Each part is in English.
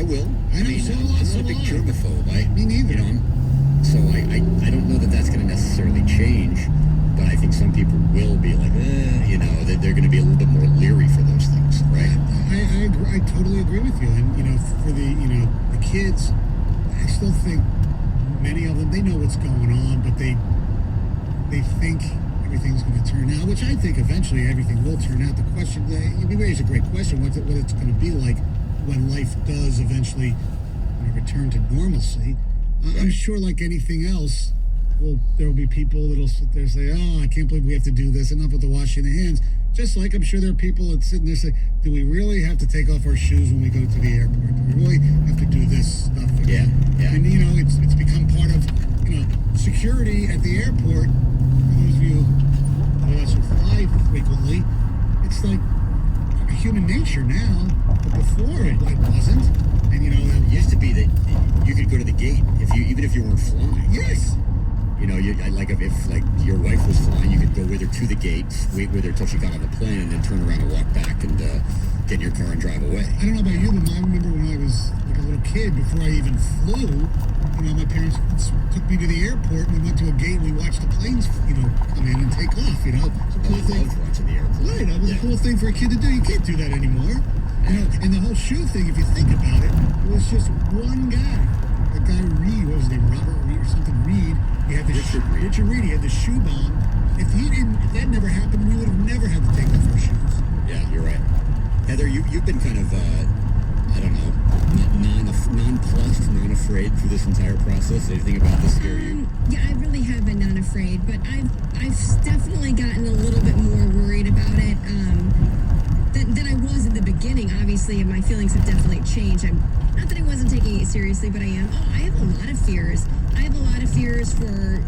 I will. I know, so I'm not a big germaphobe. Me neither. So I don't know that that's going to necessarily change, but I think some people will be like, that they're going to be a little bit more leery for those things, right? I agree. I totally agree with you. And, for the kids, I still think many of them, they know what's going on, but they think everything's going to turn out, which I think eventually everything will turn out. The question, you raise a great question, what it's going to be like when life does eventually return to normalcy. I'm sure, like anything else, there will be people that'll sit there and say, I can't believe we have to do this, enough with the washing the hands. Just like I'm sure there are people that sit there and say, do we really have to take off our shoes when we go to the airport? Do we really have to do this stuff again? Yeah. And, it's become part of, security at the airport. For those of you who fly frequently, it's like human nature now, but before it wasn't. And, it used to be that you could go to the gate even if you weren't flying. Yes. If your wife was flying, you could go with her to the gate, wait with her until she got on the plane, and then turn around and walk back and get in your car and drive away. I don't know about you, but I remember when I was like a little kid, before I even flew, my parents took me to the airport, and we went to a gate, and we watched the planes, come in and take off. It's a cool thing. I loved watching the airplane. Right, it was a cool thing for a kid to do. You can't do that anymore. And the whole shoe thing, if you think about it, was just one guy. The guy Reed, what was his name, Robert Reed or something, Reed. He had the Richard Reed. He had the shoe bomb. If that never happened, we would have never had to take off our shoes. Yeah, you're right. Heather, you've been kind of, nonplussed, non-afraid through this entire process. Anything about this scare you? Yeah, I really have been non-afraid, but I've definitely gotten a little bit more worried about it than I was in the beginning. Obviously, and my feelings have definitely changed. Not that I wasn't taking it seriously, but I am. I have a lot of fears. I have a lot of fears for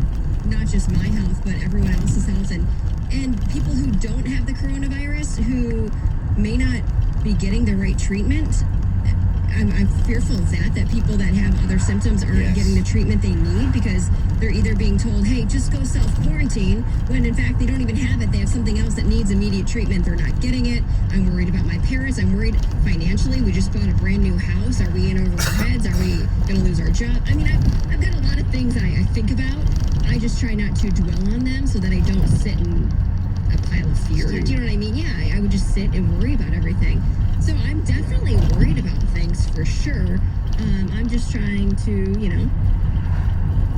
not just my health, but everyone else's health, and people who don't have the coronavirus, who may not be getting the right treatment. I'm fearful of that people that have other symptoms aren't getting the treatment they need because they're either being told, hey, just go self-quarantine, when in fact they don't even have it. They have something else that needs immediate treatment. They're not getting it. I'm worried about my parents. I'm worried financially. We just bought a brand new house. Are we in over our heads? Are we going to lose our job? I mean, I've got a lot of things I think about. I just try not to dwell on them so that I don't sit in a pile of fear. Do you know what I mean? Yeah, I would just sit and worry about everything. So I'm definitely worried about things for sure. I'm just trying to,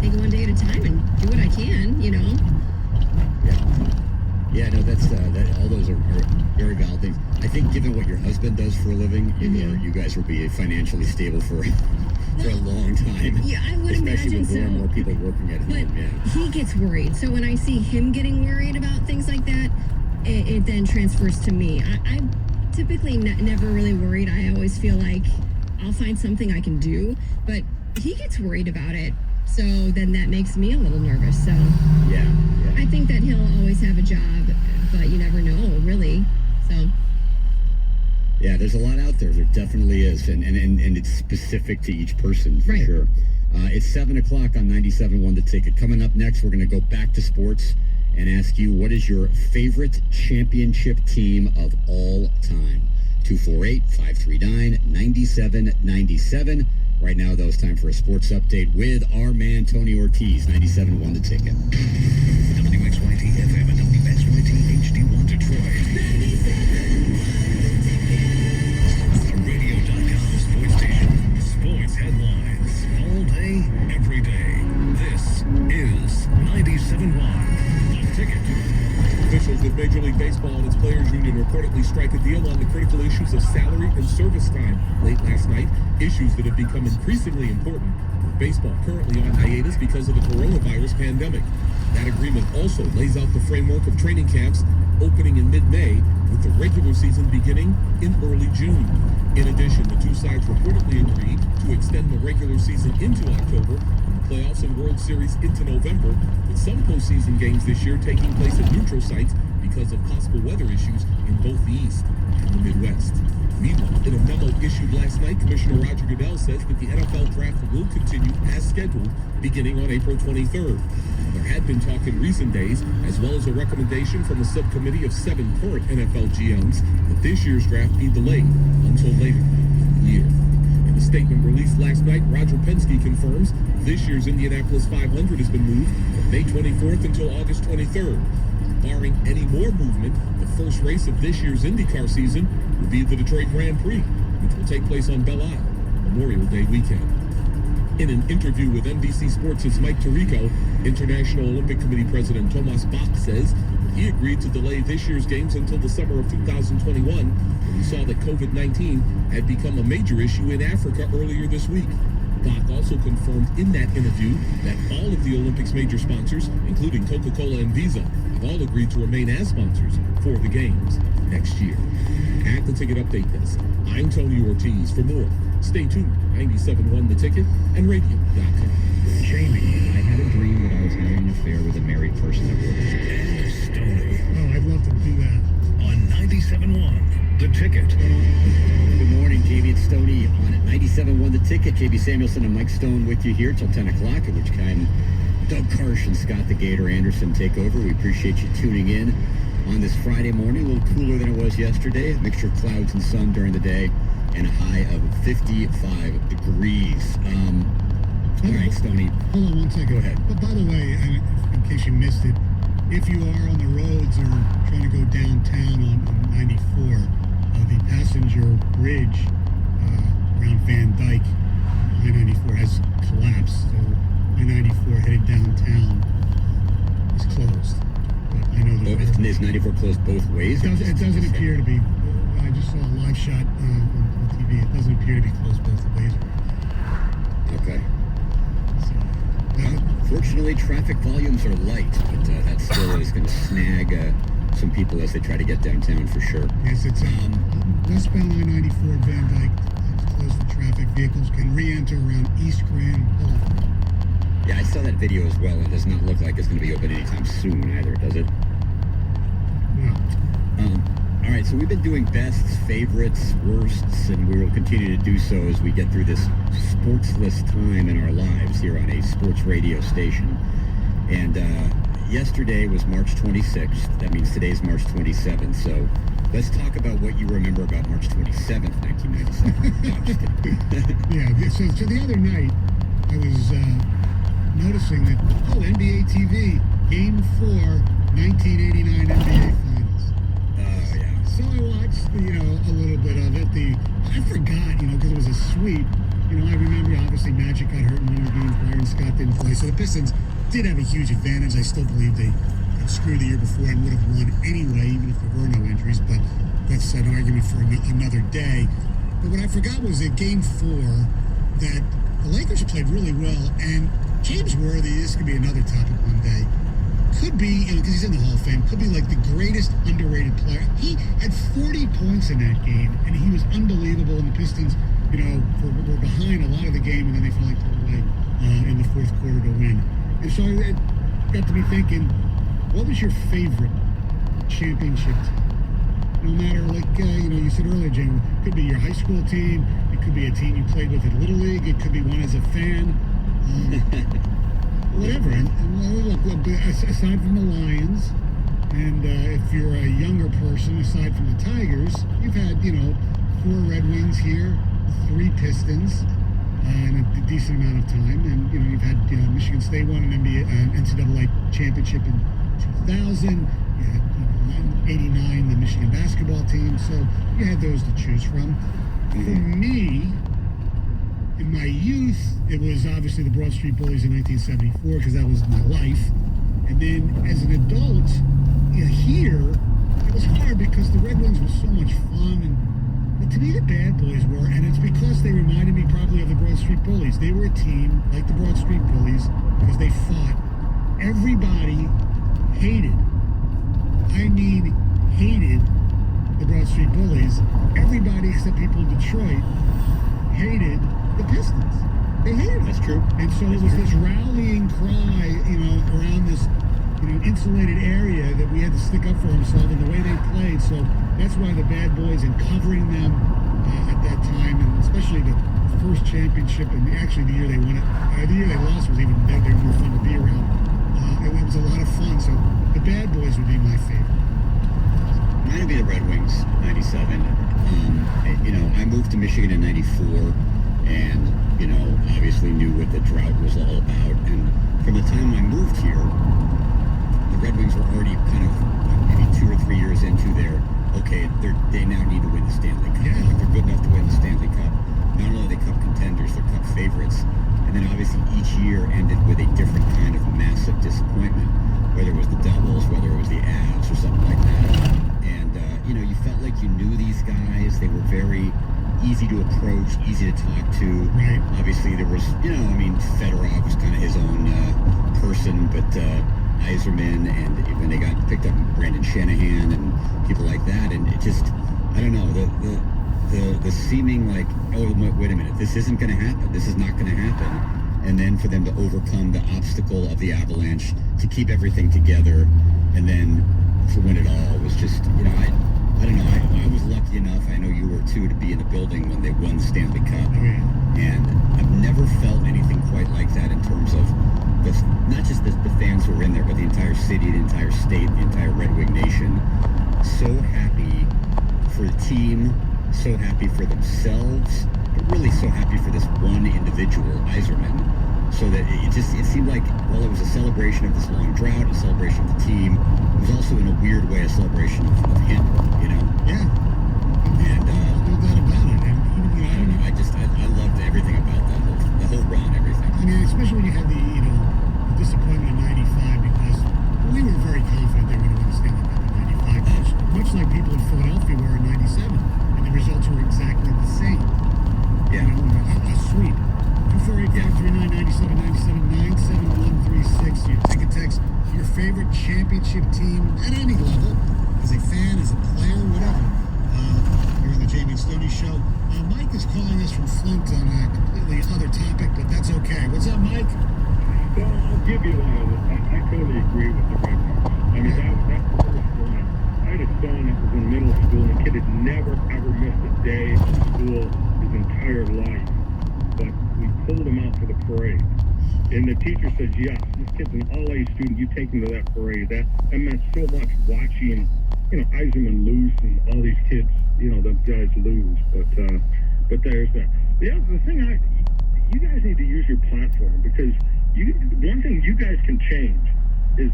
take it one day at a time and do what I can, Yeah, no, that's all those are very valid things. I think given what your husband does for a living, you guys will be financially stable for a long time. Yeah, I would especially imagine with more and more people working at home. But he gets worried. So when I see him getting worried about things like that, it then transfers to me. I'm typically never really worried. I always feel like I'll find something I can do, but he gets worried about it. So then that makes me a little nervous. So yeah. I think that he'll always have a job, but you never know, really. So yeah, there's a lot out there. There definitely is, and it's specific to each person for sure. It's 7 o'clock on 97.1 The Ticket. Coming up next, we're going to go back to sports and ask you, what is your favorite championship team of all time? 248-539-9797. Right now, though, it's time for a sports update with our man, Tony Ortiz. 97.1 The Ticket. WXYT FM and WXYT HD1 Detroit. The radio.com sports station. Sports headlines. All day, every day. This is 97.1 The Ticket. Officials with Major League Baseball and its players union reportedly strike a deal on the critical issues of salary and service time late last night, issues that have become increasingly important with baseball currently on hiatus because of the coronavirus pandemic. That agreement also lays out the framework of training camps opening in mid-May, with the regular season beginning in early June. In addition, the two sides reportedly agreed to extend the regular season into October, playoffs and World Series into November, with some postseason games this year taking place at neutral sites because of possible weather issues in both the East and the Midwest. Meanwhile, in a memo issued last night, Commissioner Roger Goodell says that the NFL draft will continue as scheduled beginning on April 23rd. There had been talk in recent days, as well as a recommendation from a subcommittee of 7 current NFL GMs, that this year's draft be delayed until later in the year. In the Statement released last night, Roger Penske confirms this year's Indianapolis 500 has been moved from May 24th until August 23rd. Barring any more movement, the first race of this year's IndyCar season will be the Detroit Grand Prix, which will take place on Belle Isle, Memorial Day weekend. In an interview with NBC Sports' Mike Tirico, International Olympic Committee President Thomas Bach says he agreed to delay this year's games until the summer of 2021 when he saw that COVID-19 had become a major issue in Africa earlier this week. Bach also confirmed in that interview that all of the Olympics' major sponsors, including Coca-Cola and Visa, have all agreed to remain as sponsors for the games next year. At the Ticket Update Desk, I'm Tony Ortiz. For more, stay tuned. 97.1 The Ticket and radio.com. Jamie, I had a dream that I was having an affair with a married person at work. And Stoney Oh, I'd love to do that. on 97.1 The Ticket. Good morning, Jamie and Stoney on at 97.1 The Ticket. JB Samuelson and Mike Stone with you here till 10 o'clock, at which time Doug Karsh and Scott the Gator Anderson take over. We appreciate you tuning in on this Friday morning. A little cooler than it was yesterday. A mixture of clouds and sun during the day and a high of 55 degrees. All right, Stoney. Hold on one second. Go ahead. But by the way, and in case you missed it, if you are on the roads or trying to go downtown on 94, the passenger bridge around Van Dyke, I-94 has collapsed. So I-94 headed downtown is closed. But I know Is 94 closed both ways? it doesn't appear to be. I just saw a live shot on TV. It doesn't appear to be closed both ways. Okay. So, Fortunately, traffic volumes are light, but that still is going to snag some people as they try to get downtown for sure. yes, it's westbound I-94 Van Dyke closed for traffic. Vehicles can re-enter around East Grand and Boulevard. Yeah, I saw that video as well. It does not look like it's going to be open anytime soon either, does it? No. All right, so we've been doing bests, favorites, worsts, and we will continue to do so as we get through this sportsless time in our lives here on a sports radio station. And yesterday was March 26th. That means today's March 27th. So let's talk about what you remember about March 27th, 1997. No, I'm just kidding. Yeah, so the other night, I was noticing that, NBA TV, Game 4, 1989 NBA Finals. Oh, yeah. So I watched, a little bit of it. I forgot, because it was a sweep. I remember, obviously, Magic got hurt in one of the games. Byron Scott didn't play. So the Pistons did have a huge advantage. I still believe they got screwed the year before and would have won anyway, even if there were no injuries. But that's an argument for another day. But what I forgot was that Game 4, that the Lakers played really well. And James Worthy, this could be another topic one day, could be, because he's in the Hall of Fame, could be like the greatest underrated player. He had 40 points in that game, and he was unbelievable. And the Pistons, were behind a lot of the game, and then they finally pulled away in the fourth quarter to win. And so it got to me thinking, what was your favorite championship team? No matter, you said earlier, Jim, it could be your high school team, it could be a team you played with at Little League, it could be one as a fan. Whatever. And look, aside from the Lions, and if you're a younger person, aside from the Tigers, you've had, 4 Red Wings here, 3 Pistons in a decent amount of time. And, you've had Michigan State won an NCAA championship in 2000. You had 89, the Michigan basketball team. So you had those to choose from. For me, in my youth, it was obviously the Broad Street Bullies in 1974 because that was my life. And then as an adult, here, it was hard because the Red Wings were so much fun. But to me, the Bad Boys were, and it's because they reminded me probably of the Broad Street Bullies. They were a team like the Broad Street Bullies because they fought. Everybody hated, hated the Broad Street Bullies. Everybody except people in Detroit hated the Pistons. They hated them. That's true. And so it was this rallying cry, around this, insulated area that we had to stick up for ourselves and the way they played. So that's why the Bad Boys and covering them at that time, and especially the first championship, and actually the year they won it, the year they lost was even better. They were more fun to be around. It was a lot of fun. So the Bad Boys would be my favorite. Mine would be the Red Wings, 97. I moved to Michigan in 94. and obviously knew what the drought was all about. And from the time I moved here, the Red Wings were already kind of maybe 2 or 3 years into their they now need to win the Stanley Cup. Yeah. Like, they're good enough to win the Stanley Cup. Not only are they cup contenders, they're cup favorites. And then obviously each year ended with a different kind of massive disappointment, whether it was the Devils, whether it was the Avs or something like that. And, you felt like you knew these guys. They were very easy to approach, easy to talk to. Right. Obviously there was, Fedorov was kind of his own person, but Yzerman, and when they got picked up Brandon Shanahan and people like that, and it just, I don't know, the seeming like, oh, wait a minute, this isn't going to happen. This is not going to happen. And then for them to overcome the obstacle of the Avalanche, to keep everything together, and then to win it all was just, I don't know. I was lucky enough, I know you were too, to be in the building when they won the Stanley Cup. Oh, yeah. And I've never felt anything quite like that in terms of not just the fans who were in there, but the entire city, the entire state, the entire Red Wing Nation. So happy for the team, so happy for themselves, but really so happy for this one individual, Yzerman. So that it seemed like, well, it was a celebration of this long drought, a celebration of the team. It was also, in a weird way, a celebration of him, Yeah. And, No doubt about it. And, I don't know, I loved everything about that the whole run, everything. I mean, especially when you had the disappointment in '95, because we were very confident they were going to win the Stanley Cup in '95, much like people in Philadelphia were in '97, and the results were exactly the same. Yeah. A sweep. 248-539-9797-97136. Your ticket text, your favorite championship team at any level, as a fan, as a player, whatever. Here on the Jamie and Stoney Show. Mike is calling us from Flint on a completely other topic, but that's okay. What's up, Mike? Well, I'll give you I totally agree with the Red Wings. I mean, that's the first one. I had a son that was in middle school, and the kid had never, ever missed a day of school his entire life. But we pulled him out for the parade. And the teacher said, yes, this kid's an all-A student. You take him to that parade. That meant so much watching, Yzerman lose and all these kids, them guys lose. But there's that. The thing you guys need to use your platform, because one thing you guys can change is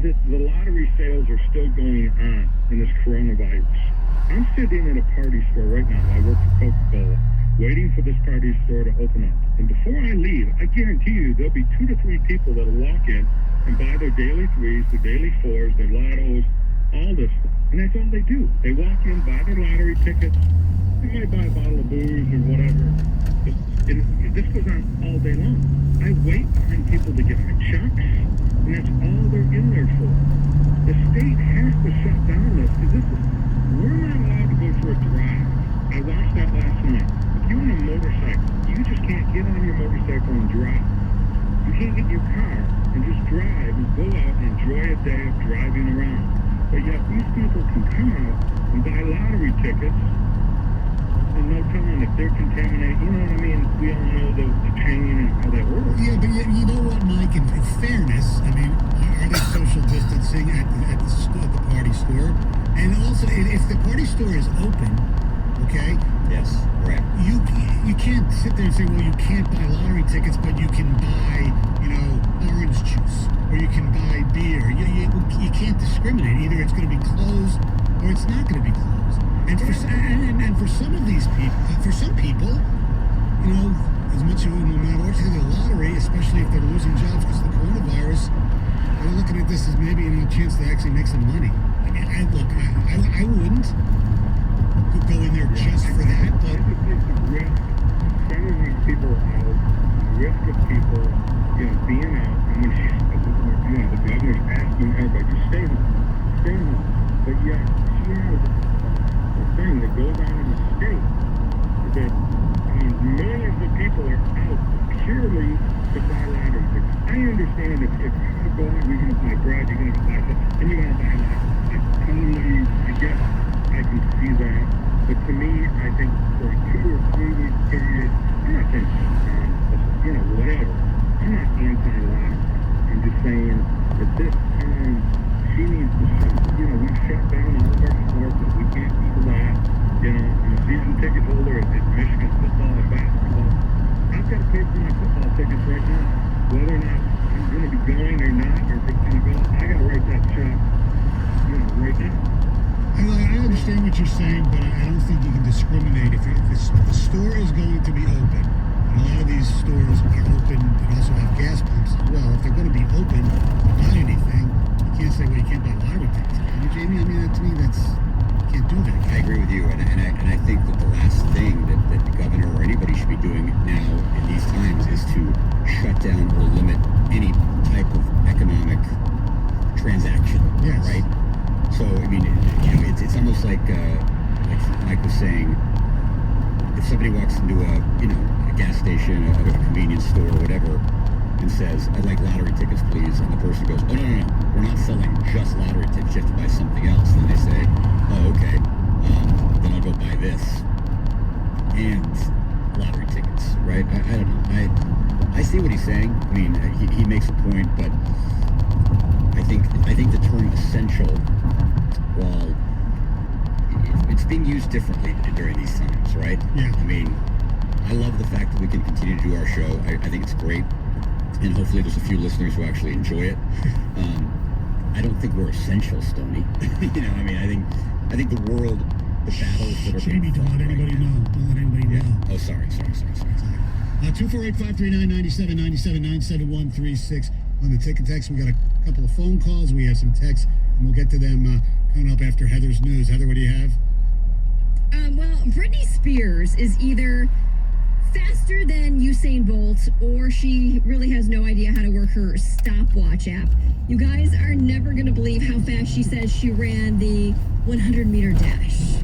that the lottery sales are still going on in this coronavirus. I'm sitting in a party store right now. I work for Coca-Cola, waiting for this party store to open up. And before I leave, I guarantee you there'll be 2 to 3 people that'll walk in and buy their daily 3s, their daily 4s, their lottos, all this stuff. And that's all they do. They walk in, buy their lottery tickets. They might buy a bottle of booze or whatever. This goes on all day long. I wait behind people to get my checks, and that's all they're in there for. The state has to shut down this, because we're not allowed to go for a drive. I watched that last night. If you're on a motorcycle, you just can't get on your motorcycle and drive. You can't get in your car and just drive and go out and enjoy a day of driving around. But yet these people can come out and buy lottery tickets, and no telling if they're contaminated. You know what I mean? We all know the chain and how that works. Yeah, but you know what, Mike? In fairness, I mean, are they social distancing at the party store? And also, if the party store is open, okay? Yes, right. You can't sit there and say, well, you can't buy lottery tickets, but you can buy, orange juice, or you can buy beer. You can't discriminate. Either it's going to be closed or it's not going to be closed. And for some of these people, for some people, as much as no matter what you think of the lottery, especially if they're losing jobs because of the coronavirus, they're looking at this as maybe a chance to actually make some money. I mean, I wouldn't go in there just for that, but it's a risk. Sending these people out, the risk of people, being out, and when the governor's asking everybody to stay home. But yet, she has a thing that goes on in the state that, millions of people are out purely to buy lottery tickets. I understand if you go out, you're going to buy bread, you're going to buy stuff, and you want to buy lottery. I guess I can see that. But to me, I think for a 2 or 3 week period, I'm not saying, whatever. I'm not anti-lottery. I'm just saying at this time, she needs to we shut down all of our sports and we can't do that. I'm a season ticket holder at Michigan football and basketball. what you're saying, but I don't think you can discriminate. If the store is going to be open, and a lot of these stores are open and also have gas pumps as well. If they're going to be open, buy anything, you can't say, well, you can't buy lottery tickets. Can you, Jamie? I mean, to me, you can't do that. I agree with you, and I think that the last thing that the governor or anybody should be doing now in these times is to shut down or limit any type of economic transaction. Yes. Right. So I mean, it's almost like Mike was saying, if somebody walks into a gas station, a convenience store, or whatever, and says, "I'd like lottery tickets, please," and the person goes, "Oh no, we're not selling just lottery tickets. You have to buy something else." Then they say, "Oh, okay, then I'll go buy this and lottery tickets." Right? I don't know. I see what he's saying. I mean, he makes a point, but I think the term essential, while it's being used differently during these times, right? Yeah. I mean, I love the fact that we can continue to do our show. I think it's great, and hopefully there's a few listeners who actually enjoy it. I don't think we're essential, Stoney. I mean, I think the world, the battles that are Jamie, being don't fought let right anybody now. know. Don't let anybody know. Oh, sorry. 248-539-9797-97136 on the ticket text. We got a couple of phone calls. We have some texts, and we'll get to them coming up after Heather's news. Heather, what do you have? Well, Britney Spears is either faster than Usain Bolt, or she really has no idea how to work her stopwatch app. You guys are never going to believe how fast she says she ran the 100-meter dash.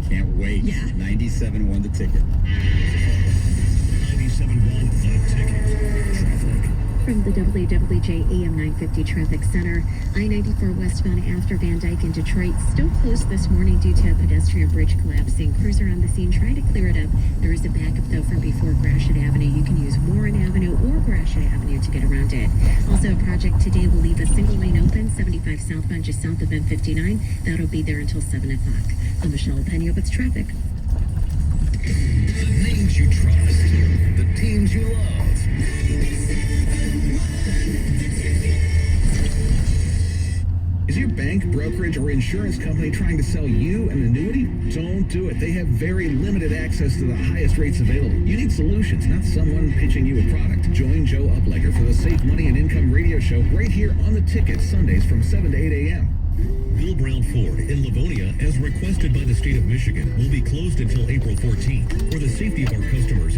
Can't wait. Yeah. 97 won the ticket. 97.1 The Ticket. Traffic. From the WWJ AM 950 Traffic Center, I-94 westbound after Van Dyke in Detroit still closed this morning due to a pedestrian bridge collapsing. Cruiser on the scene trying to clear it up. There is a backup though from before Gratiot Avenue. You can use Warren Avenue or Gratiot Avenue to get around it. Also, a project today will leave a single lane open, 75 southbound just south of M59. That'll be there until 7 o'clock. I'm Michelle Penio with traffic. The names you trust. The teams you love. Is your bank, brokerage, or insurance company trying to sell you an annuity? Don't do it. They have very limited access to the highest rates available. You need solutions, not someone pitching you a product. Join Joe Uplegger for the Save Money and Income radio show right here on The Ticket, Sundays from 7 to 8 a.m. Bill Brown Ford in Livonia, as requested by the state of Michigan, will be closed until April 14th. For the safety of our customers,